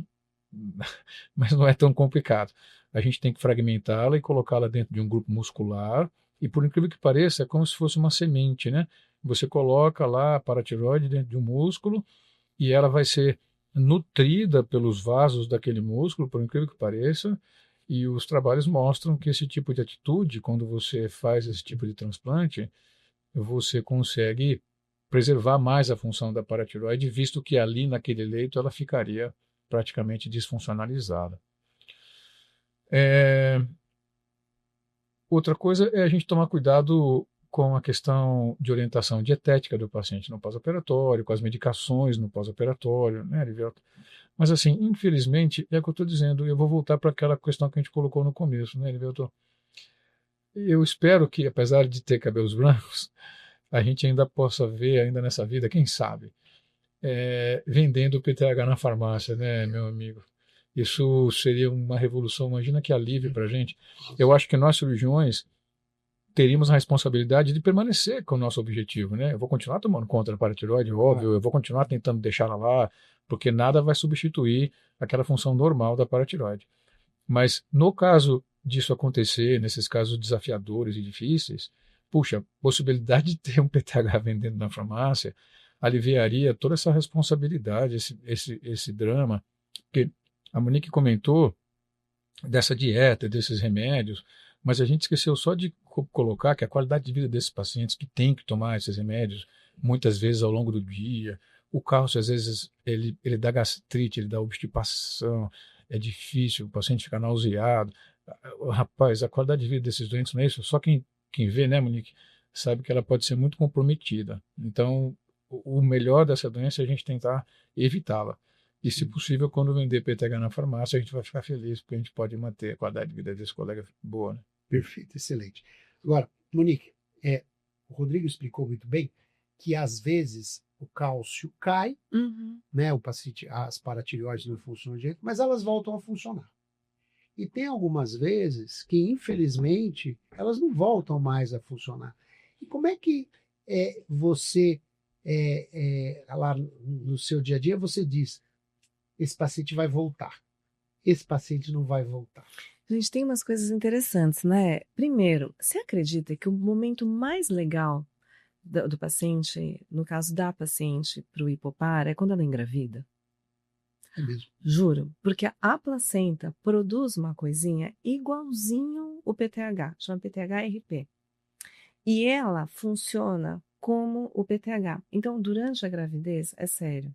mas não é tão complicado. A gente tem que fragmentá-la e colocá-la dentro de um grupo muscular e, por incrível que pareça, é como se fosse uma semente, né? Você coloca lá a paratiroide dentro de um músculo e ela vai ser nutrida pelos vasos daquele músculo, por incrível que pareça, e os trabalhos mostram que esse tipo de atitude, quando você faz esse tipo de transplante, você consegue preservar mais a função da paratiroide, visto que ali naquele leito ela ficaria praticamente desfuncionalizada. Outra coisa é a gente tomar cuidado com a questão de orientação dietética do paciente no pós-operatório, com as medicações no pós-operatório, né, Erivelto? Mas, assim, infelizmente, é o que eu estou dizendo, eu vou voltar para aquela questão que a gente colocou no começo, né, Erivelto? Eu espero que, apesar de ter cabelos brancos, a gente ainda possa ver, ainda nessa vida, quem sabe, vendendo o PTH na farmácia, né, meu amigo? Isso seria uma revolução, imagina que alívio para a gente. Eu acho que nós, cirurgiões, teríamos a responsabilidade de permanecer com o nosso objetivo, né? Eu vou continuar tomando conta da paratiroide, óbvio, eu vou continuar tentando deixá-la lá, porque nada vai substituir aquela função normal da paratiroide. Mas no caso disso acontecer, nesses casos desafiadores e difíceis, puxa, a possibilidade de ter um PTH vendendo na farmácia aliviaria toda essa responsabilidade, esse drama, porque a Monique comentou dessa dieta, desses remédios, mas a gente esqueceu só de colocar que a qualidade de vida desses pacientes que têm que tomar esses remédios, muitas vezes ao longo do dia, o cálcio, às vezes, ele dá gastrite, ele dá obstipação, é difícil, o paciente fica nauseado. Rapaz, a qualidade de vida desses doentes não é isso? Só quem vê, né, Monique, sabe que ela pode ser muito comprometida. Então, o melhor dessa doença é a gente tentar evitá-la. E, se possível, quando vender PTH na farmácia, a gente vai ficar feliz, porque a gente pode manter a qualidade de vida desse colega boa, né? Perfeito, excelente. Agora, Monique, o Rodrigo explicou muito bem que às vezes o cálcio cai, né? O paciente, as paratireoides não funcionam direito, mas elas voltam a funcionar. E tem algumas vezes que, infelizmente, elas não voltam mais a funcionar. E como é que você, lá no seu dia a dia, você diz, esse paciente vai voltar, esse paciente não vai voltar? Gente, tem umas coisas interessantes, né? Primeiro, você acredita que o momento mais legal do paciente, no caso da paciente para o hipopara, é quando ela engravida? É mesmo. Juro, porque a placenta produz uma coisinha igualzinho o PTH, chama PTH-RP. E ela funciona como o PTH. Então, durante a gravidez, é sério.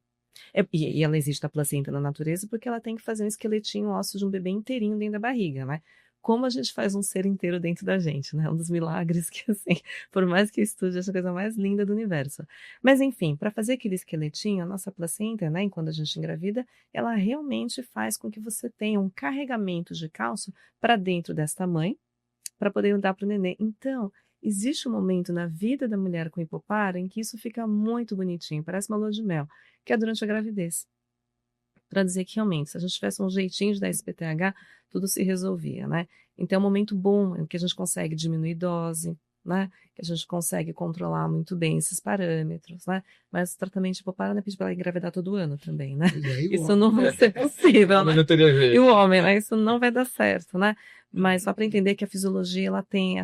E ela existe a placenta na natureza porque ela tem que fazer um esqueletinho ósseo de um bebê inteirinho dentro da barriga, né? Como a gente faz um ser inteiro dentro da gente, né? Um dos milagres que, assim, por mais que estude, é a coisa mais linda do universo. Mas, enfim, para fazer aquele esqueletinho, a nossa placenta, né, enquanto a gente engravida, ela realmente faz com que você tenha um carregamento de cálcio para dentro desta mãe, para poder dar para o nenê. Então, existe um momento na vida da mulher com hipopara em que isso fica muito bonitinho, parece uma lua de mel, que é durante a gravidez. Para dizer que realmente, se a gente tivesse um jeitinho de dar esse PTH, tudo se resolvia, né? Então é um momento bom em que a gente consegue diminuir dose, né? Que a gente consegue controlar muito bem esses parâmetros, né? Mas o tratamento de hipopara não é pedir para ela engravidar todo ano também, né? Isso não vai ser possível, né? Não teria jeito. E o homem, né? Isso não vai dar certo, né? Mas só para entender que a fisiologia, ela tem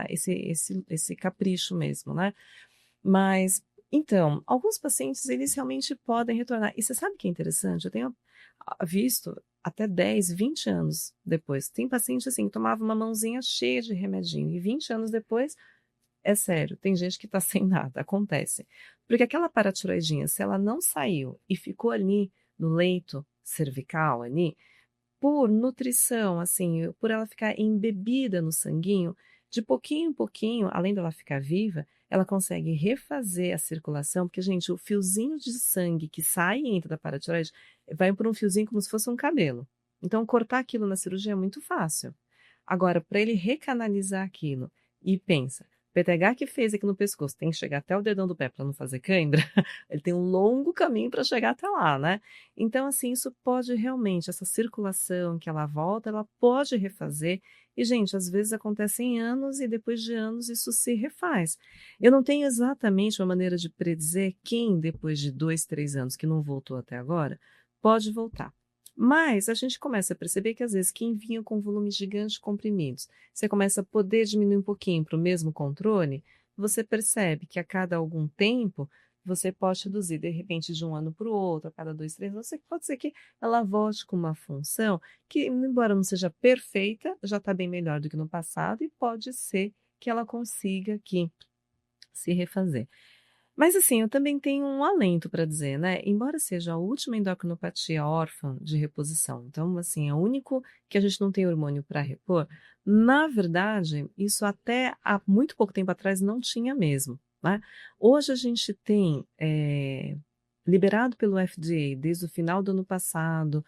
esse capricho mesmo, né? Mas, então, alguns pacientes, eles realmente podem retornar. E você sabe o que é interessante? Eu tenho visto até 10, 20 anos depois. Tem paciente, assim, que tomava uma mãozinha cheia de remedinho. E 20 anos depois, é sério, tem gente que tá sem nada. Acontece. Porque aquela paratiroidinha, se ela não saiu e ficou ali no leito cervical, ali, por nutrição, assim, por ela ficar embebida no sanguinho, de pouquinho em pouquinho, além dela ficar viva, ela consegue refazer a circulação, porque, gente, o fiozinho de sangue que sai e entra da paratiroide vai por um fiozinho como se fosse um cabelo. Então, cortar aquilo na cirurgia é muito fácil. Agora, para ele recanalizar aquilo, e pensa, o PTH que fez aqui no pescoço tem que chegar até o dedão do pé para não fazer cãibra, ele tem um longo caminho para chegar até lá, né? Então, assim, isso pode realmente, essa circulação que ela volta, ela pode refazer. E, gente, às vezes acontecem anos e depois de anos isso se refaz. Eu não tenho exatamente uma maneira de predizer quem, depois de 2, 3 anos que não voltou até agora, pode voltar. Mas a gente começa a perceber que, às vezes, quem vinha com volumes gigantes de comprimidos, você começa a poder diminuir um pouquinho para o mesmo controle, você percebe que a cada algum tempo você pode reduzir, de repente, de um ano para o outro, a cada 2, 3 anos, pode ser que ela volte com uma função que, embora não seja perfeita, já está bem melhor do que no passado e pode ser que ela consiga aqui se refazer. Mas assim, eu também tenho um alento para dizer, né? Embora seja a última endocrinopatia órfã de reposição, então assim, é o único que a gente não tem hormônio para repor, na verdade, isso até há muito pouco tempo atrás não tinha mesmo, né? Hoje a gente tem liberado pelo FDA desde o final do ano passado,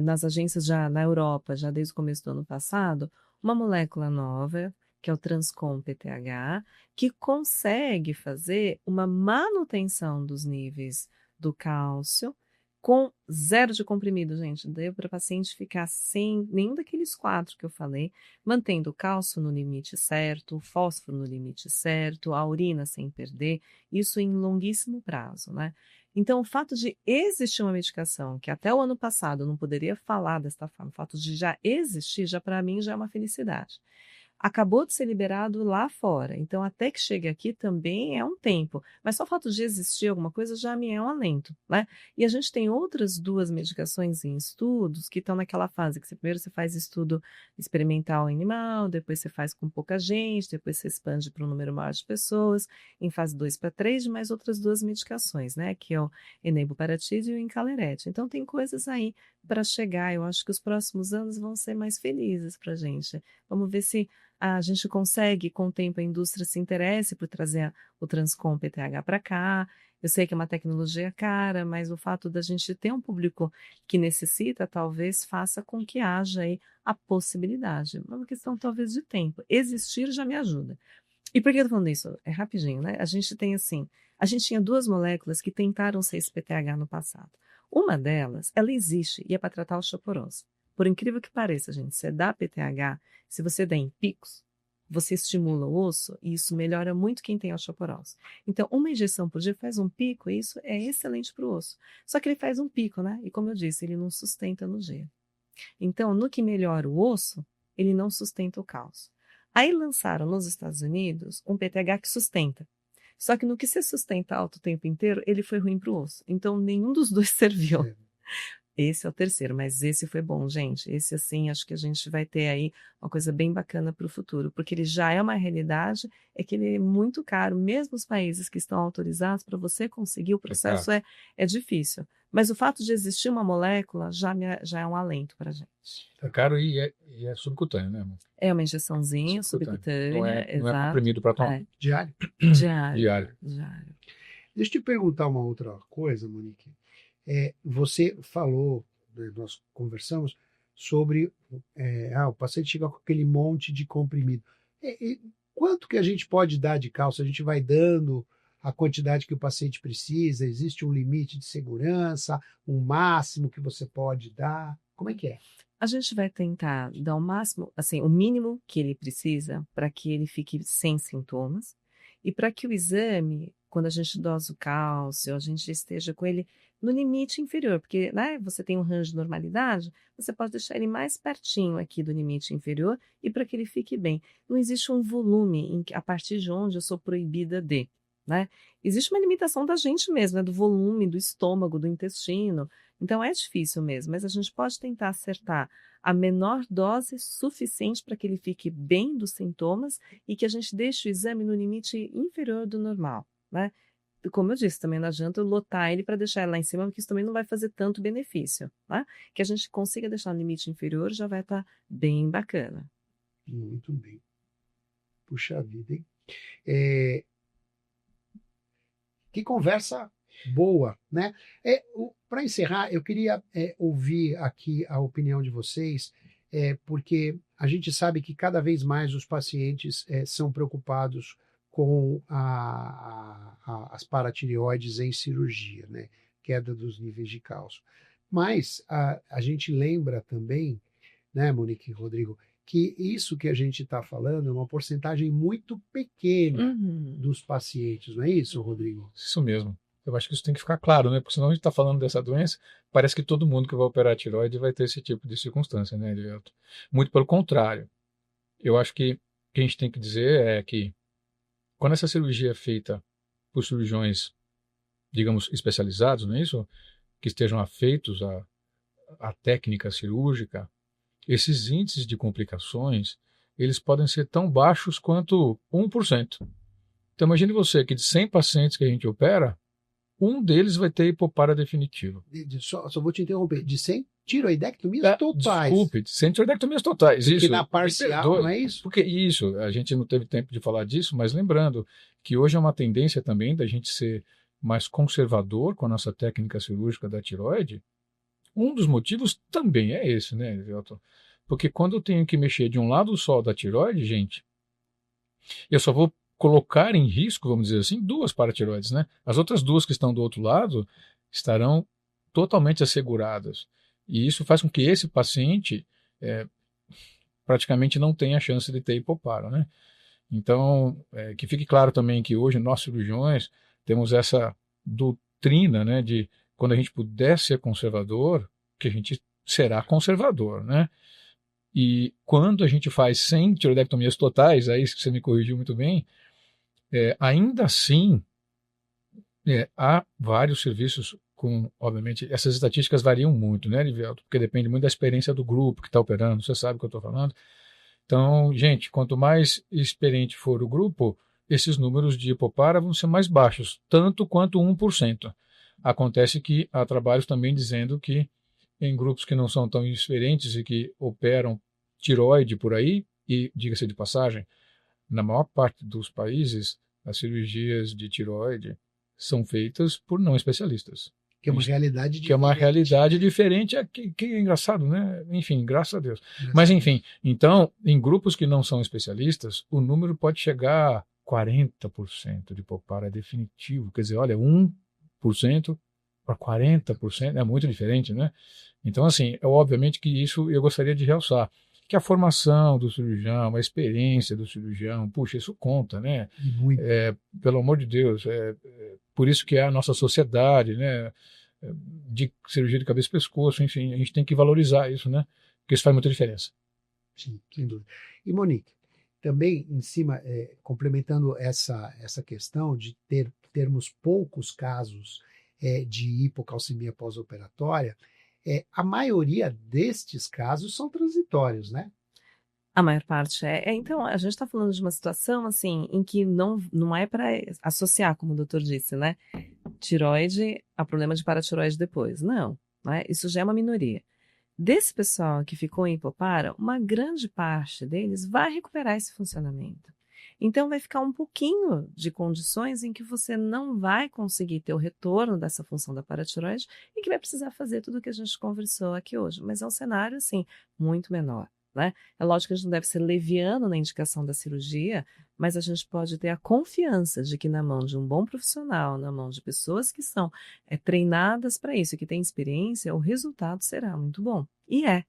nas agências já na Europa, já desde o começo do ano passado, uma molécula nova, que é o Transcom PTH, que consegue fazer uma manutenção dos níveis do cálcio com 0 de comprimido, gente. Deu para o paciente ficar sem nenhum daqueles 4 que eu falei, mantendo o cálcio no limite certo, o fósforo no limite certo, a urina sem perder, isso em longuíssimo prazo, né? Então, o fato de existir uma medicação que até o ano passado eu não poderia falar desta forma, o fato de já existir, já para mim já é uma felicidade. Acabou de ser liberado lá fora, então até que chegue aqui também é um tempo, mas só o fato de existir alguma coisa já me é um alento, né? E a gente tem outras 2 medicações em estudos que estão naquela fase que primeiro você faz estudo experimental animal, depois você faz com pouca gente, depois você expande para um número maior de pessoas, em fase 2 para 3, de mais outras 2 medicações, né? Que é o eneboparatide e o encaleret. Então tem coisas aí para chegar, eu acho que os próximos anos vão ser mais felizes para a gente. Vamos ver se A gente consegue, com o tempo, a indústria se interesse por trazer o Transcom PTH para cá. Eu sei que é uma tecnologia cara, mas o fato da gente ter um público que necessita, talvez faça com que haja aí a possibilidade. É uma questão, talvez, de tempo. Existir já me ajuda. E por que eu tô falando isso? É rapidinho, né? A gente tem assim, a gente tinha 2 moléculas que tentaram ser esse PTH no passado. Uma delas, ela existe e é para tratar osteoporose. Por incrível que pareça, gente, você dá PTH, se você der em picos, você estimula o osso e isso melhora muito quem tem osteoporose. Então, uma injeção por dia faz um pico e isso é excelente para o osso. Só que ele faz um pico, né? E como eu disse, ele não sustenta no dia. Então, no que melhora o osso, ele não sustenta o cálcio. Aí lançaram nos Estados Unidos um PTH que sustenta. Só que no que se sustenta alto o tempo inteiro, ele foi ruim para o osso. Então, nenhum dos dois serviu. Esse é o terceiro, mas esse foi bom, gente. Esse, assim, acho que a gente vai ter aí uma coisa bem bacana para o futuro, porque ele já é uma realidade, é que ele é muito caro, mesmo os países que estão autorizados, para você conseguir, o processo é difícil. Mas o fato de existir uma molécula já é um alento para a gente. É caro e é subcutâneo, né, amor? É uma injeçãozinha subcutânea, não é exato. comprimido para tomar. Diário? Diário. Deixa eu te perguntar uma outra coisa, Monique. Você falou, nós conversamos sobre o paciente chega com aquele monte de comprimido. Quanto que a gente pode dar de cálcio? A gente vai dando a quantidade que o paciente precisa? Existe um limite de segurança, um máximo que você pode dar? Como é que é? A gente vai tentar dar o máximo, assim, o mínimo que ele precisa para que ele fique sem sintomas e para que o exame, quando a gente dosa o cálcio, a gente esteja com ele no limite inferior, porque, né, você tem um range de normalidade, você pode deixar ele mais pertinho aqui do limite inferior e para que ele fique bem. Não existe um volume a partir de onde eu sou proibida de, né? Existe uma limitação da gente mesmo, né, do volume, do estômago, do intestino. Então é difícil mesmo, mas a gente pode tentar acertar a menor dose suficiente para que ele fique bem dos sintomas e que a gente deixe o exame no limite inferior do normal, né? Como eu disse, também não adianta eu lotar ele para deixar ele lá em cima, porque isso também não vai fazer tanto benefício, né? Que a gente consiga deixar no limite inferior já vai estar bem bacana. Muito bem. Puxa vida, hein? Que conversa boa, né? Para encerrar, eu queria ouvir aqui a opinião de vocês, porque a gente sabe que cada vez mais os pacientes são preocupados com as paratireoides em cirurgia, né? Queda dos níveis de cálcio. Mas a gente lembra também, né, Monique e Rodrigo, que isso que a gente está falando é uma porcentagem muito pequena dos pacientes, não é isso, Rodrigo? Isso mesmo. Eu acho que isso tem que ficar claro, né? Porque senão a gente está falando dessa doença, parece que todo mundo que vai operar a tireoide vai ter esse tipo de circunstância, né, Elivelto? Muito pelo contrário. Eu acho que o que a gente tem que dizer é que quando essa cirurgia é feita por cirurgiões, digamos, especializados, não é isso? Que estejam afeitos à técnica cirúrgica, esses índices de complicações, eles podem ser tão baixos quanto 1%. Então imagine você que de 100 pacientes que a gente opera, um deles vai ter hipopara definitiva. Só vou te interromper. De 100 tiroidectomias totais. Desculpe, de 100 tiroidectomias totais. Porque isso, na parcial, não é isso? Porque isso, a gente não teve tempo de falar disso, mas lembrando que hoje é uma tendência também da gente ser mais conservador com a nossa técnica cirúrgica da tireoide. Um dos motivos também é esse, né, Elivelton? Porque quando eu tenho que mexer de um lado só da tireoide, gente, eu só vou colocar em risco, vamos dizer assim, 2 paratireoides, né? As outras 2 que estão do outro lado estarão totalmente asseguradas. E isso faz com que esse paciente praticamente não tenha chance de ter hipopara, né? Então, que fique claro também que hoje nós cirurgiões temos essa doutrina, né, de quando a gente puder ser conservador, que a gente será conservador, né? E quando a gente faz 100 tiroidectomias totais, aí você me corrigiu muito bem, ainda assim, há vários serviços com, obviamente, essas estatísticas variam muito, né, Elivelto? Porque depende muito da experiência do grupo que está operando, você sabe o que eu estou falando. Então, gente, quanto mais experiente for o grupo, esses números de hipopara vão ser mais baixos, tanto quanto 1%. Acontece que há trabalhos também dizendo que em grupos que não são tão experientes e que operam tireoide por aí, E, diga-se de passagem, na maior parte dos países, as cirurgias de tireoide são feitas por não especialistas. Que é uma realidade Que é uma realidade diferente, que é engraçado, né? Enfim, graças a Deus. Mas, enfim, então, em grupos que não são especialistas, o número pode chegar a 40% de Hipopara definitivo. Quer dizer, olha, 1% para 40% é muito diferente, né? Então, assim, obviamente que isso eu gostaria de realçar. Que a formação do cirurgião, a experiência do cirurgião, puxa, isso conta, né? Muito. Pelo amor de Deus, por isso que é a nossa sociedade, né? De cirurgia de cabeça e pescoço, enfim, a gente tem que valorizar isso, né? Porque isso faz muita diferença. Sim, sem dúvida. E Monique, também em cima, complementando essa questão de termos poucos casos de hipocalcemia pós-operatória, a maioria destes casos são transitórios, né? A maior parte é. Então, a gente está falando de uma situação, assim, em que não é para associar, como o doutor disse, né? Tiroide a problema de paratiroide depois. Não, né? Isso já é uma minoria. Desse pessoal que ficou em hipopara, uma grande parte deles vai recuperar esse funcionamento. Então, vai ficar um pouquinho de condições em que você não vai conseguir ter o retorno dessa função da paratiroide e que vai precisar fazer tudo o que a gente conversou aqui hoje. Mas é um cenário, assim, muito menor, né? É lógico que a gente não deve ser leviano na indicação da cirurgia, mas a gente pode ter a confiança de que na mão de um bom profissional, na mão de pessoas que são treinadas para isso, que têm experiência, o resultado será muito bom. E é.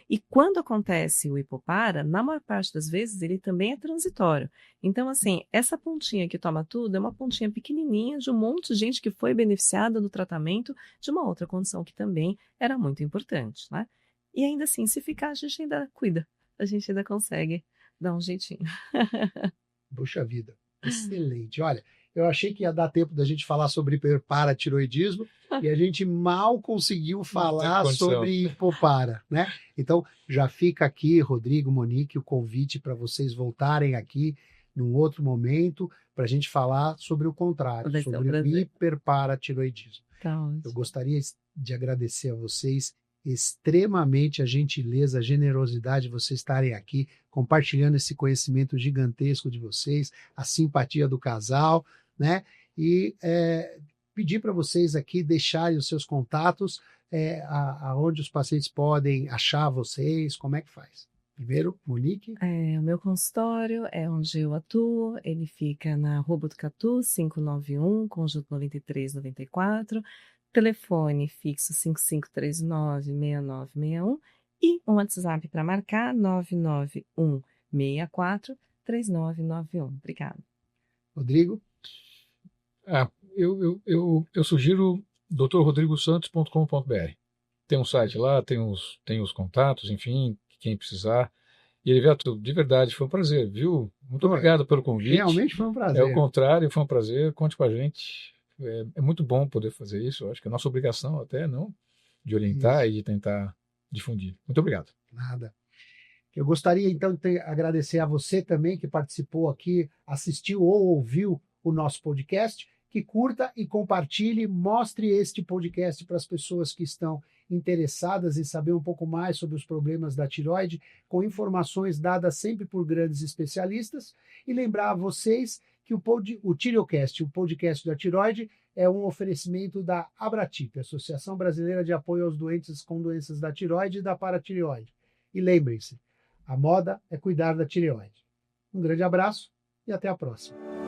E quando acontece o hipopara, na maior parte das vezes, ele também é transitório. Então, assim, essa pontinha que toma tudo é uma pontinha pequenininha de um monte de gente que foi beneficiada do tratamento de uma outra condição que também era muito importante, né? E ainda assim, se ficar, a gente ainda cuida. A gente ainda consegue dar um jeitinho. Puxa vida, excelente. Olha, eu achei que ia dar tempo da gente falar sobre hiperparatiroidismo e a gente mal conseguiu falar sobre hipopara, né? Então, já fica aqui, Rodrigo, Monique, o convite para vocês voltarem aqui num outro momento para a gente falar sobre o contrário, sobre o hiperparatiroidismo. Eu gostaria de agradecer a vocês extremamente a gentileza, a generosidade de vocês estarem aqui compartilhando esse conhecimento gigantesco de vocês, a simpatia do casal, né? E pedir para vocês aqui deixarem os seus contatos, aonde os pacientes podem achar vocês, como é que faz? Primeiro, Monique. O meu consultório é onde eu atuo, ele fica na Rua Botucatu, 591, conjunto 9394, telefone fixo 5539-6961 e um WhatsApp para marcar 991643991. Obrigada. Rodrigo? Eu sugiro drrodrigosantos.com.br. Tem um site lá, tem os contatos, enfim, quem precisar. E Herivelto, de verdade, foi um prazer, viu? Muito obrigado pelo convite. Realmente foi um prazer. É o contrário, foi um prazer. Conte com a gente. É muito bom poder fazer isso. Eu acho que é nossa obrigação até, não? De orientar e de tentar difundir. Muito obrigado. Nada. Eu gostaria, então, de agradecer a você também que participou aqui, assistiu ou ouviu o nosso podcast, que curta e compartilhe, mostre este podcast para as pessoas que estão interessadas em saber um pouco mais sobre os problemas da tireoide, com informações dadas sempre por grandes especialistas, e lembrar a vocês que o Tireocast, o podcast da tireoide, é um oferecimento da Abratip, Associação Brasileira de Apoio aos Doentes com Doenças da Tireoide e da Paratireoide. E lembrem-se, a moda é cuidar da tireoide. Um grande abraço e até a próxima.